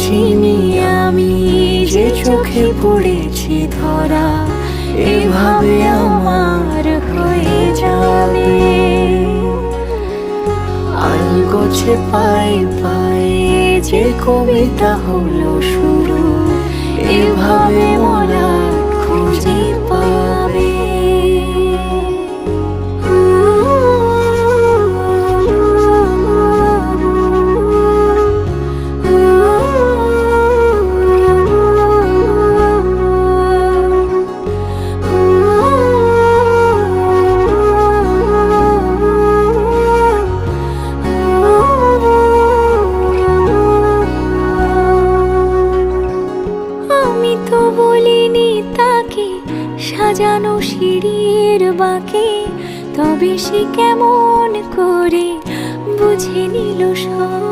বুঝিনি আমি যে চোখে পড়েছি ধরা এভাবে আমার হয়ে যাবে। আলগোছে পাই পাই যে কবিতা হলো শুরু, এভাবে মলাট খুঁজে পাবে। আমি তো বলিনি তাকে সাজানো সিঁড়ির বাঁকে, তবে সে কেমন করে বুঝে নিল সব।